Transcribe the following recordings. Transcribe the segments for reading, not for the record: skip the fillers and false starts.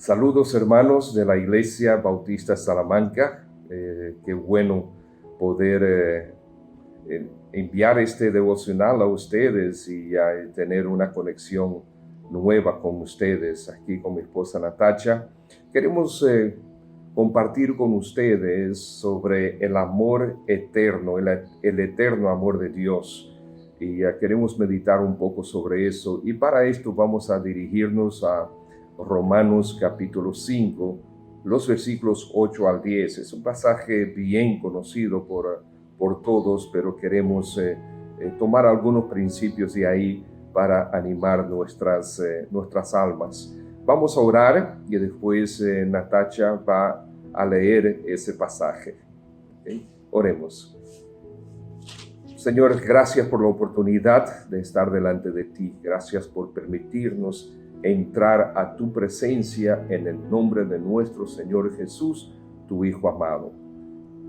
Saludos hermanos de la Iglesia Bautista Salamanca. Qué bueno poder enviar este devocional a ustedes y tener una conexión nueva con ustedes aquí con mi esposa Natacha. Queremos compartir con ustedes sobre el amor eterno, el eterno amor de Dios. Y queremos meditar un poco sobre eso. Y para esto vamos a dirigirnos a Romanos capítulo 5, los versículos 8 al 10. Es un pasaje bien conocido por todos, pero queremos tomar algunos principios de ahí para animar nuestras almas. Vamos a orar y después Natacha va a leer ese pasaje. ¿Okay? Oremos. Señor, gracias por la oportunidad de estar delante de ti. Gracias por permitirnos entrar a tu presencia en el nombre de nuestro Señor Jesús, tu Hijo amado.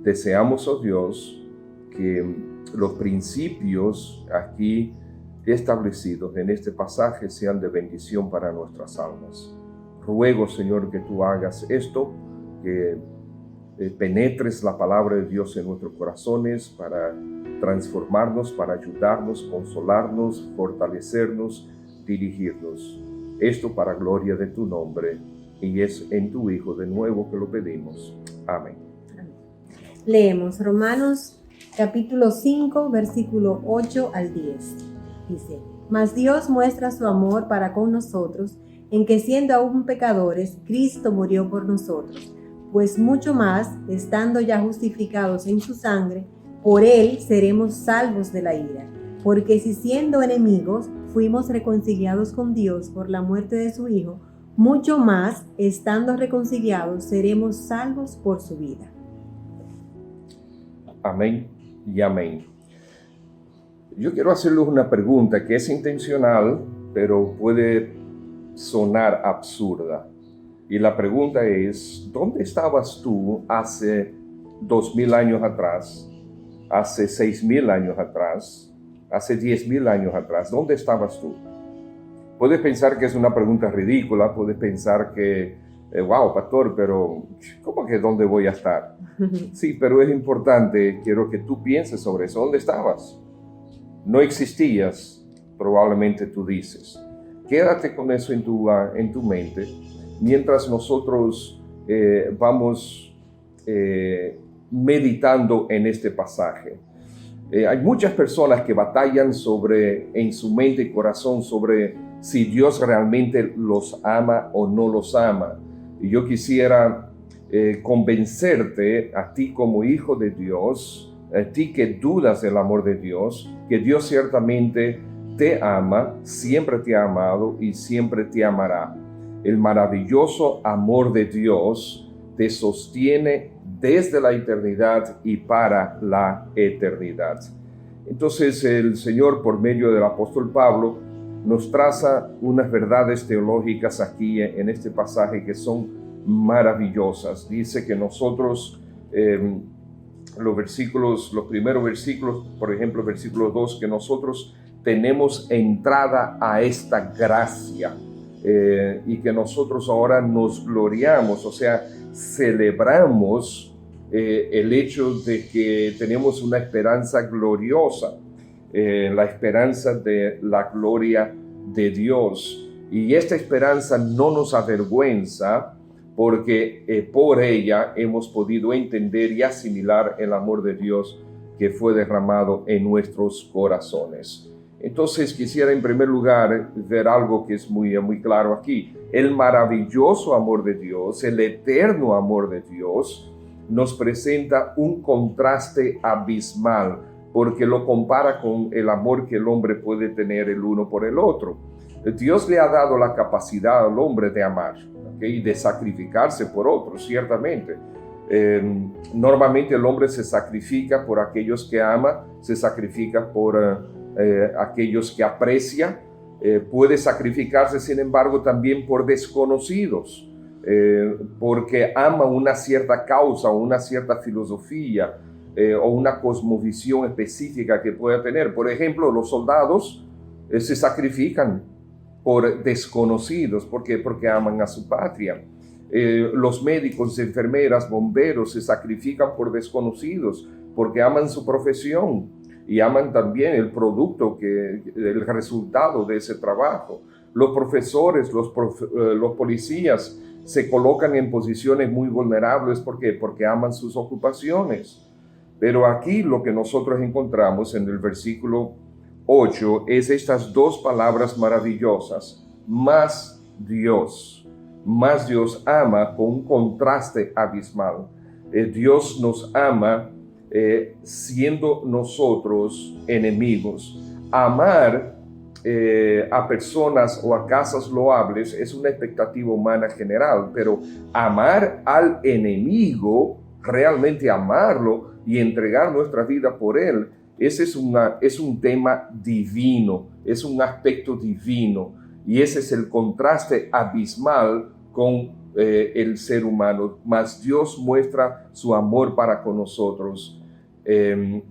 Deseamos, oh Dios, que los principios aquí establecidos en este pasaje sean de bendición para nuestras almas. Ruego, Señor, que tú hagas esto, que penetres la palabra de Dios en nuestros corazones para transformarnos, para ayudarnos, consolarnos, fortalecernos, dirigirnos. Esto para gloria de tu nombre, y es en tu Hijo de nuevo que lo pedimos. Amén. Leemos Romanos capítulo 5, versículo 8 al 10. Dice: Mas Dios muestra su amor para con nosotros, en que siendo aún pecadores, Cristo murió por nosotros. Pues mucho más, estando ya justificados en su sangre, por él seremos salvos de la ira. Porque si siendo enemigos, fuimos reconciliados con Dios por la muerte de su Hijo, mucho más, estando reconciliados, seremos salvos por su vida. Amén y amén. Yo quiero hacerles una pregunta que es intencional, pero puede sonar absurda. Y la pregunta es, ¿dónde estabas tú hace 2000 años atrás, hace 6000 años atrás, hace 10,000 años atrás? ¿Dónde estabas tú? Puedes pensar que es una pregunta ridícula, puedes pensar que, wow, pastor, pero ¿cómo que dónde voy a estar? Sí, pero es importante, quiero que tú pienses sobre eso. ¿Dónde estabas? No existías, probablemente tú dices. Quédate con eso en tu mente, mientras nosotros vamos meditando en este pasaje. Hay muchas personas que batallan en su mente y corazón sobre si Dios realmente los ama o no los ama. Y yo quisiera convencerte a ti como hijo de Dios, a ti que dudas del amor de Dios, que Dios ciertamente te ama, siempre te ha amado y siempre te amará. El maravilloso amor de Dios te sostiene desde la eternidad y para la eternidad. Entonces el Señor, por medio del apóstol Pablo, nos traza unas verdades teológicas aquí en este pasaje que son maravillosas. Dice que nosotros, los primeros versículos, por ejemplo, versículo 2, que nosotros tenemos entrada a esta gracia. Y que nosotros ahora nos gloriamos, o sea, celebramos el hecho de que tenemos una esperanza gloriosa, la esperanza de la gloria de Dios. Y esta esperanza no nos avergüenza porque por ella hemos podido entender y asimilar el amor de Dios que fue derramado en nuestros corazones. Entonces quisiera en primer lugar ver algo que es muy claro aquí. El maravilloso amor de Dios, el eterno amor de Dios, nos presenta un contraste abismal porque lo compara con el amor que el hombre puede tener el uno por el otro. Dios le ha dado la capacidad al hombre de amar, ¿okay? Y de sacrificarse por otros, ciertamente. Normalmente el hombre se sacrifica por aquellos que ama, se sacrifica por aquellos que aprecia, puede sacrificarse sin embargo también por desconocidos, porque ama una cierta causa o una cierta filosofía o una cosmovisión específica que pueda tener. Por ejemplo, los soldados se sacrifican por desconocidos. ¿Por qué? Porque aman a su patria. Los médicos, enfermeras, bomberos se sacrifican por desconocidos porque aman su profesión y aman también el producto, el resultado de ese trabajo. Los profesores, los policías se colocan en posiciones muy vulnerables. ¿Por qué? Porque aman sus ocupaciones. Pero aquí lo que nosotros encontramos en el versículo 8 es estas dos palabras maravillosas: más Dios. Más Dios ama, con un contraste abismal. Dios nos ama siendo nosotros enemigos. Amar a personas o a causas loables es una expectativa humana general, pero amar al enemigo, realmente amarlo y entregar nuestra vida por él, ese es un tema divino, es un aspecto divino, y ese es el contraste abismal con el ser humano. Mas Dios muestra su amor para con nosotros.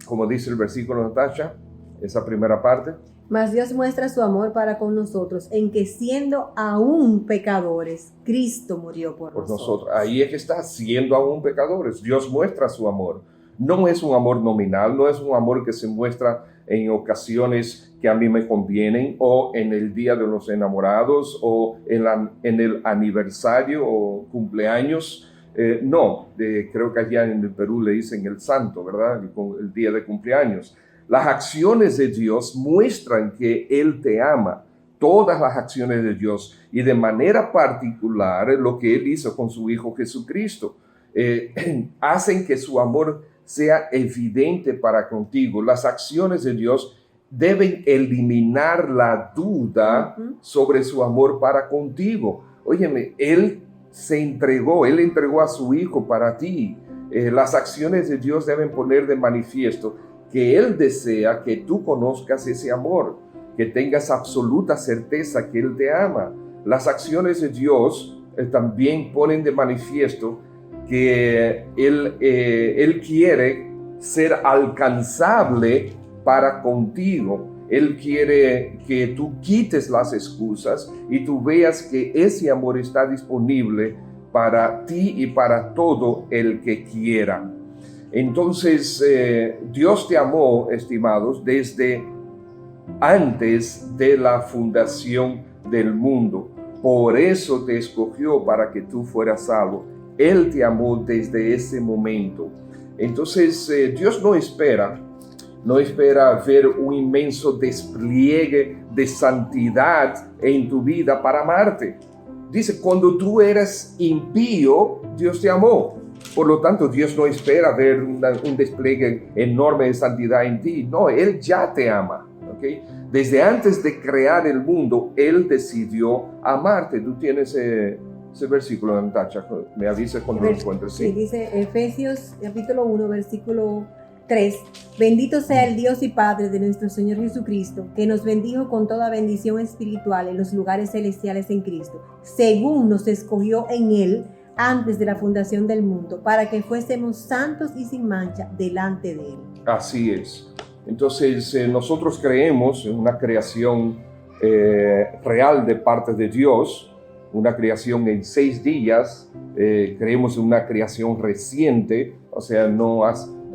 Como dice el versículo, Natasha, esa primera parte. Mas Dios muestra su amor para con nosotros, en que siendo aún pecadores, Cristo murió por nosotros. Ahí es que está, siendo aún pecadores. Dios muestra su amor. No es un amor nominal, no es un amor que se muestra en ocasiones que a mí me convienen, o en el día de los enamorados, o en el aniversario o cumpleaños. No, creo que allá en el Perú le dicen el santo, ¿verdad? El día de cumpleaños. Las acciones de Dios muestran que Él te ama. Todas las acciones de Dios, y de manera particular lo que Él hizo con su Hijo Jesucristo, hacen que su amor sea evidente para contigo. Las acciones de Dios deben eliminar la duda sobre su amor para contigo. Óyeme, Él entregó a su Hijo para ti. Las acciones de Dios deben poner de manifiesto que Él desea que tú conozcas ese amor, que tengas absoluta certeza que Él te ama. Las acciones de Dios también ponen de manifiesto que Él quiere ser alcanzable para contigo. Él quiere que tú quites las excusas y tú veas que ese amor está disponible para ti y para todo el que quiera. Entonces, Dios te amó, estimados, desde antes de la fundación del mundo. Por eso te escogió para que tú fueras salvo. Él te amó desde ese momento. Entonces, Dios no espera ver un inmenso despliegue de santidad en tu vida para amarte. Dice, cuando tú eras impío, Dios te amó. Por lo tanto, Dios no espera ver un despliegue enorme de santidad en ti. No, Él ya te ama. ¿Okay? Desde antes de crear el mundo, Él decidió amarte. Tú tienes ese versículo, Natacha, me avisas cuando lo encuentres. Sí, dice Efesios capítulo 1, versículo 3. Bendito sea el Dios y Padre de nuestro Señor Jesucristo, que nos bendijo con toda bendición espiritual en los lugares celestiales en Cristo, según nos escogió en Él antes de la fundación del mundo, para que fuésemos santos y sin mancha delante de Él. Así es. Entonces, nosotros creemos en una creación real de parte de Dios, una creación en 6 días, creemos en una creación reciente, o sea,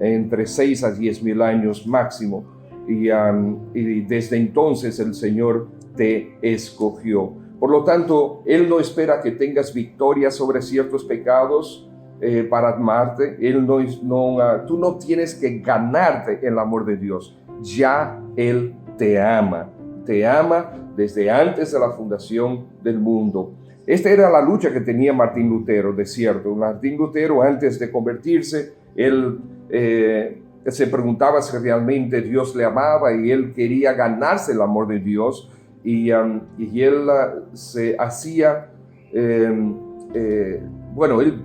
entre 6 a 10 mil años máximo, y desde entonces el Señor te escogió. Por lo tanto, Él no espera que tengas victoria sobre ciertos pecados para amarte. Tú no tienes que ganarte el amor de Dios. Ya Él te ama desde antes de la fundación del mundo. Esta era la lucha que tenía Martín Lutero, de cierto. Martín Lutero, antes de convertirse, él se preguntaba si realmente Dios le amaba, y él quería ganarse el amor de Dios. Y él se hacía, él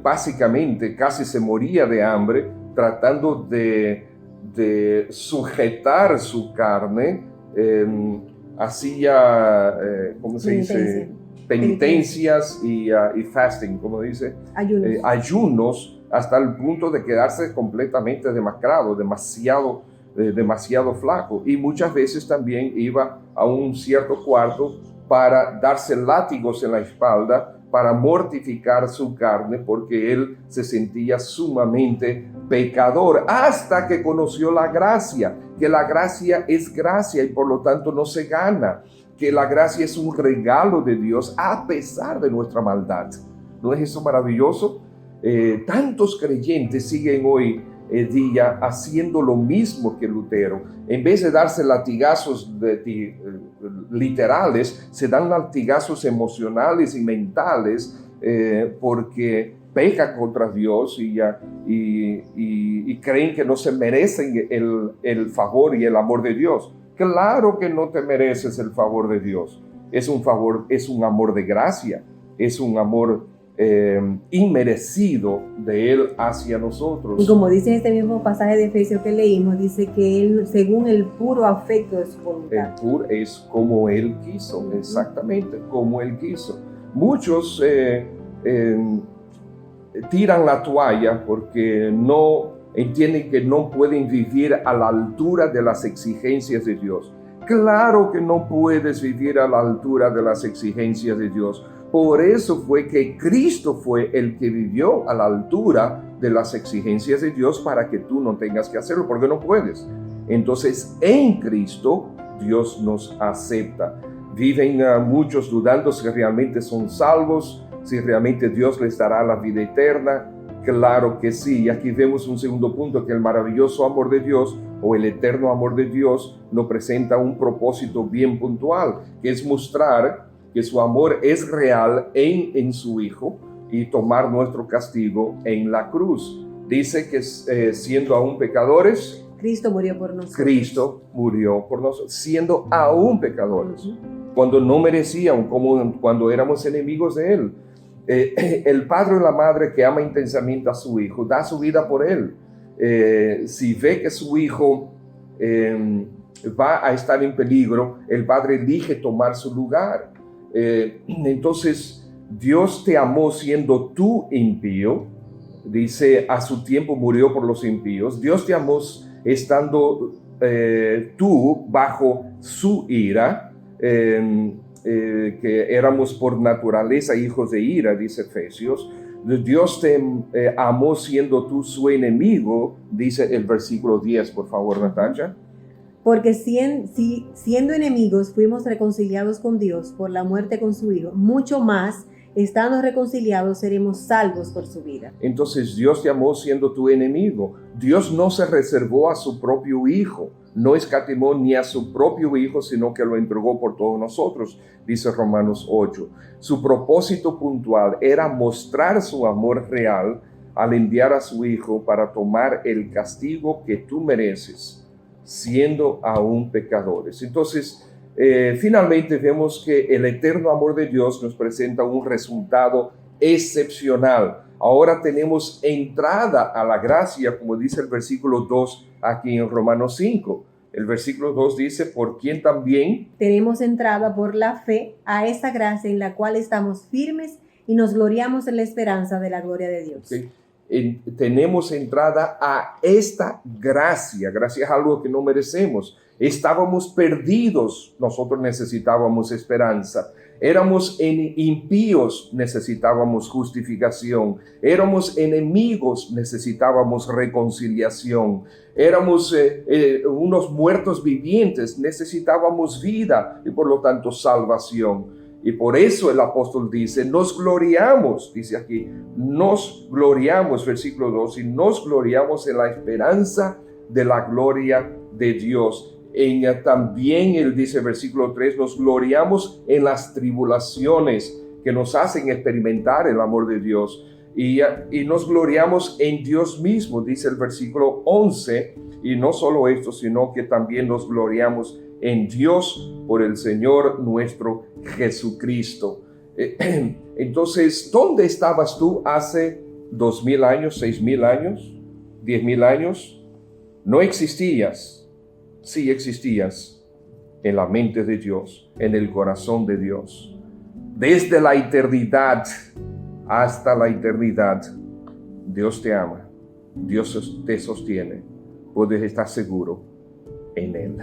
básicamente casi se moría de hambre tratando de sujetar su carne, hacía, ¿cómo se dice? Penitencias y fasting, como dice, ayunos, hasta el punto de quedarse completamente demacrado, demasiado flaco, y muchas veces también iba a un cierto cuarto para darse látigos en la espalda para mortificar su carne porque él se sentía sumamente pecador, hasta que conoció la gracia, que la gracia es gracia y por lo tanto no se gana, que la gracia es un regalo de Dios a pesar de nuestra maldad. ¿No es eso maravilloso? Tantos creyentes siguen hoy día haciendo lo mismo que Lutero. En vez de darse latigazos literales, se dan latigazos emocionales y mentales porque pecan contra Dios y creen que no se merecen el favor y el amor de Dios. Claro que no te mereces el favor de Dios. Es un favor, es un amor de gracia, es un amor inmerecido de Él hacia nosotros. Y como dice este mismo pasaje de Efesios que leímos, dice que Él, según el puro afecto de su voluntad. El puro es como Él quiso, exactamente, como Él quiso. Muchos tiran la toalla porque no entienden que no pueden vivir a la altura de las exigencias de Dios. Claro que no puedes vivir a la altura de las exigencias de Dios. Por eso fue que Cristo fue el que vivió a la altura de las exigencias de Dios para que tú no tengas que hacerlo, porque no puedes. Entonces, en Cristo, Dios nos acepta. Viven muchos dudando si realmente son salvos, si realmente Dios les dará la vida eterna. Claro que sí. Y aquí vemos un segundo punto, que el maravilloso amor de Dios o el eterno amor de Dios nos presenta un propósito bien puntual, que es mostrar que su amor es real en su Hijo y tomar nuestro castigo en la cruz. Dice que siendo aún pecadores, Cristo murió por nosotros. Cristo murió por nosotros, siendo aún pecadores, cuando no merecían, como cuando éramos enemigos de Él. El padre o la madre que ama intensamente a su hijo, da su vida por él. Si ve que su hijo va a estar en peligro, el padre elige tomar su lugar. Entonces, Dios te amó siendo tú impío. Dice, a su tiempo murió por los impíos. Dios te amó estando tú bajo su ira, que éramos por naturaleza hijos de ira, dice Efesios. Dios te amó siendo tú su enemigo, dice el versículo 10, por favor, Natalia. Porque siendo enemigos fuimos reconciliados con Dios por la muerte con su Hijo, mucho más, estando reconciliados, seremos salvos por su vida. Entonces Dios te amó siendo tu enemigo. Dios no se reservó a su propio Hijo, no escatimó ni a su propio Hijo, sino que lo entregó por todos nosotros, dice Romanos 8. Su propósito puntual era mostrar su amor real al enviar a su Hijo para tomar el castigo que tú mereces, siendo aún pecadores. Entonces, finalmente vemos que el eterno amor de Dios nos presenta un resultado excepcional. Ahora tenemos entrada a la gracia, como dice el versículo 2 aquí en Romanos 5. El versículo 2 dice, por quien también tenemos entrada por la fe a esa gracia en la cual estamos firmes y nos gloriamos en la esperanza de la gloria de Dios. ¿sí? Tenemos entrada a esta gracia. Gracia es algo que no merecemos. Estábamos perdidos, nosotros necesitábamos esperanza. Éramos impíos, necesitábamos justificación. Éramos enemigos, necesitábamos reconciliación. Éramos unos muertos vivientes, necesitábamos vida y por lo tanto salvación. Y por eso el apóstol dice, nos gloriamos, dice aquí, nos gloriamos, versículo 2, y nos gloriamos en la esperanza de la gloria de Dios. También él dice, versículo 3, nos gloriamos en las tribulaciones que nos hacen experimentar el amor de Dios. Y nos gloriamos en Dios mismo, dice el versículo 11, y no solo esto, sino que también nos gloriamos en Dios por el Señor nuestro Jesucristo. Entonces, ¿dónde estabas tú hace 2000 años, 6000 años, 10,000 años? No existías. Sí existías en la mente de Dios, en el corazón de Dios. Desde la eternidad hasta la eternidad, Dios te ama, Dios te sostiene. Puedes estar seguro en Él.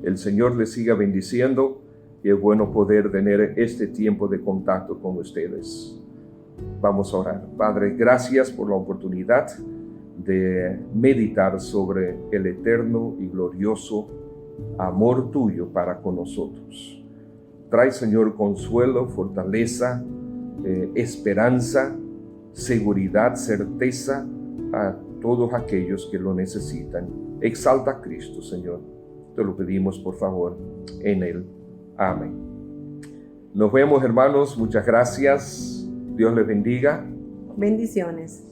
El Señor les siga bendiciendo y es bueno poder tener este tiempo de contacto con ustedes. Vamos a orar. Padre, gracias por la oportunidad de meditar sobre el eterno y glorioso amor tuyo para con nosotros. Trae, Señor, consuelo, fortaleza, esperanza, seguridad, certeza a todos aquellos que lo necesitan. Exalta a Cristo, Señor. Te lo pedimos, por favor, en Él. Amén. Nos vemos, hermanos. Muchas gracias. Dios les bendiga. Bendiciones.